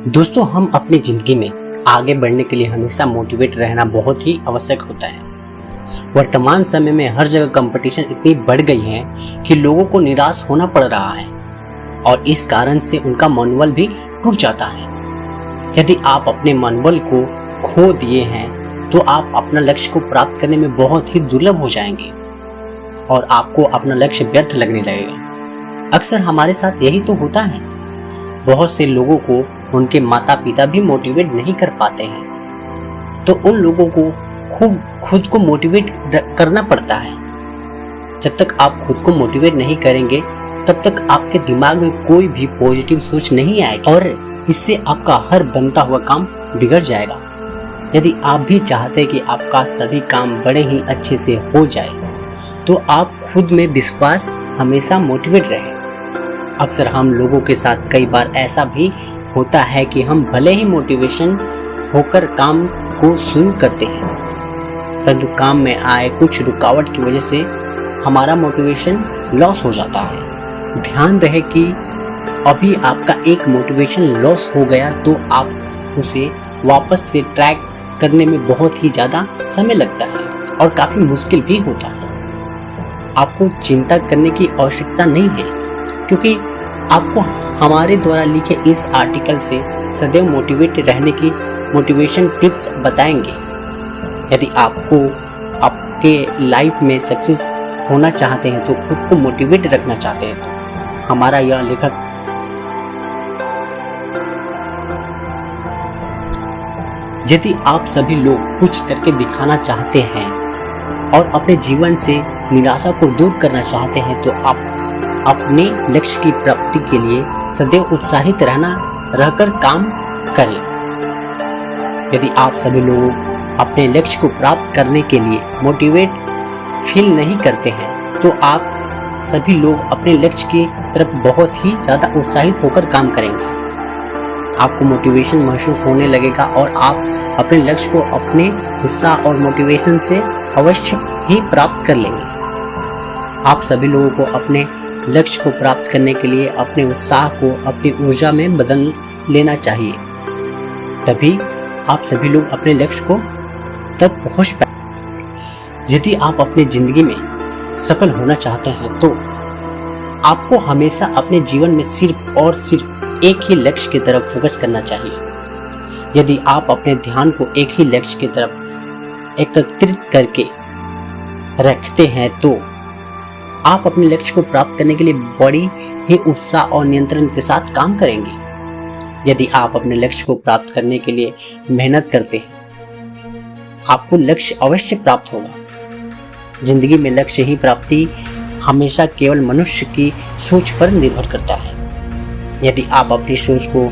दोस्तों, हम अपनी जिंदगी में आगे बढ़ने के लिए हमेशा मोटिवेट रहना बहुत ही आवश्यक होता है। वर्तमान समय में हर जगह कंपटीशन इतनी बढ़ गई है कि लोगों को निराश होना पड़ रहा है और इस कारण से उनका मनोबल भी टूट जाता है। यदि आप अपने मनोबल को खो दिए हैं तो आप अपना लक्ष्य को प्राप्त करने में बहुत ही दुर्लभ हो जाएंगे और आपको अपना लक्ष्य व्यर्थ लगने लगेगा। अक्सर हमारे साथ यही तो होता है। बहुत से लोगों को उनके माता पिता भी मोटिवेट नहीं कर पाते हैं, तो उन लोगों को खुद को मोटिवेट करना पड़ता है। जब तक आप खुद को मोटिवेट नहीं करेंगे तब तक आपके दिमाग में कोई भी पॉजिटिव सोच नहीं आएगी और इससे आपका हर बनता हुआ काम बिगड़ जाएगा। यदि आप भी चाहते हैं कि आपका सभी काम बड़े ही अच्छे से हो जाए तो आप खुद में विश्वास हमेशा मोटिवेट रहे। अक्सर हम लोगों के साथ कई बार ऐसा भी होता है कि हम भले ही मोटिवेशन होकर काम को शुरू करते हैं, परंतु काम में आए कुछ रुकावट की वजह से हमारा मोटिवेशन लॉस हो जाता है। ध्यान रहे कि अभी आपका एक मोटिवेशन लॉस हो गया तो आप उसे वापस से ट्रैक करने में बहुत ही ज़्यादा समय लगता है और काफ़ी मुश्किल भी होता है। आपको चिंता करने की आवश्यकता नहीं है, क्योंकि आपको हमारे द्वारा लिखे इस आर्टिकल से सदैव मोटिवेट रहने की मोटिवेशन टिप्स बताएंगे। यदि आपको आपके लाइफ में सक्सेस होना चाहते हैं तो खुद को मोटिवेट रखना चाहते हैं तो हमारा यह लेखक यदि आप सभी लोग कुछ करके दिखाना चाहते हैं और अपने जीवन से निराशा को दूर करना चाहते हैं तो आप अपने लक्ष्य की प्राप्ति के लिए सदैव उत्साहित रहकर काम करें। यदि आप सभी लोग अपने लक्ष्य को प्राप्त करने के लिए मोटिवेट फील नहीं करते हैं तो आप सभी लोग अपने लक्ष्य की तरफ बहुत ही ज़्यादा उत्साहित होकर काम करेंगे। आपको मोटिवेशन महसूस होने लगेगा और आप अपने लक्ष्य को अपने उत्साह और मोटिवेशन से अवश्य ही प्राप्त कर लेंगे। आप सभी लोगों को अपने लक्ष्य को प्राप्त करने के लिए अपने उत्साह को अपनी ऊर्जा में बदल लेना चाहिए, तभी आप सभी लोग अपने लक्ष्य को तक पहुंच पाए। यदि आप अपनी जिंदगी में सफल होना चाहते हैं तो आपको हमेशा अपने जीवन में सिर्फ और सिर्फ एक ही लक्ष्य की तरफ फोकस करना चाहिए। यदि आप अपने ध्यान को एक ही लक्ष्य की तरफ एकत्रित करके रखते हैं तो आप अपने लक्ष्य को प्राप्त करने के लिए बड़ी ही उत्साह और नियंत्रण के साथ काम करेंगे। यदि आप अपने लक्ष्य को प्राप्त करने के लिए मेहनत करते हैं आपको लक्ष्य अवश्य प्राप्त होगा। जिंदगी में लक्ष्य ही प्राप्ति हमेशा केवल मनुष्य की सोच पर निर्भर करता है। यदि आप अपनी सोच को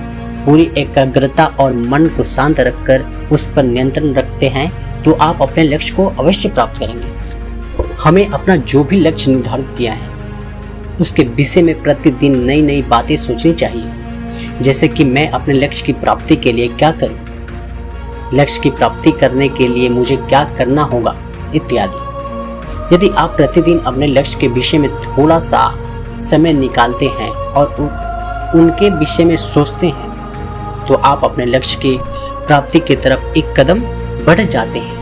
पूरी एकाग्रता और मन को शांत रखकर उस पर नियंत्रण रखते हैं तो आप अपने लक्ष्य को अवश्य प्राप्त करेंगे। हमें अपना जो भी लक्ष्य निर्धारित किया है उसके विषय में प्रतिदिन नई नई बातें सोचनी चाहिए, जैसे कि मैं अपने लक्ष्य की प्राप्ति के लिए क्या करूं, लक्ष्य की प्राप्ति करने के लिए मुझे क्या करना होगा इत्यादि। यदि आप प्रतिदिन अपने लक्ष्य के विषय में थोड़ा सा समय निकालते हैं और उनके विषय में सोचते हैं तो आप अपने लक्ष्य की प्राप्ति की तरफ एक कदम बढ़ जाते हैं।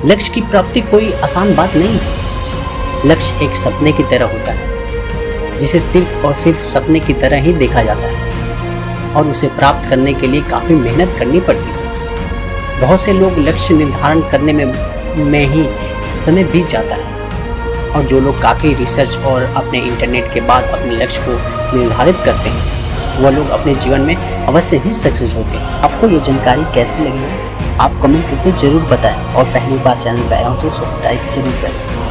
लक्ष्य की प्राप्ति कोई आसान बात नहीं है। लक्ष्य एक सपने की तरह होता है जिसे सिर्फ और सिर्फ सपने की तरह ही देखा जाता है और उसे प्राप्त करने के लिए काफी मेहनत करनी पड़ती है। बहुत से लोग लक्ष्य निर्धारण करने में ही समय बीत जाता है और जो लोग काफी रिसर्च और अपने इंटरनेट के बाद अपने लक्ष्य को निर्धारित करते हैं वह लोग अपने जीवन में अवश्य ही सक्सेस होते हैं। आपको ये जानकारी कैसी लगी आप कमेंट करके जरूर बताएं और पहली बार चैनल पर आए हो तो सब्सक्राइब जरूर करें।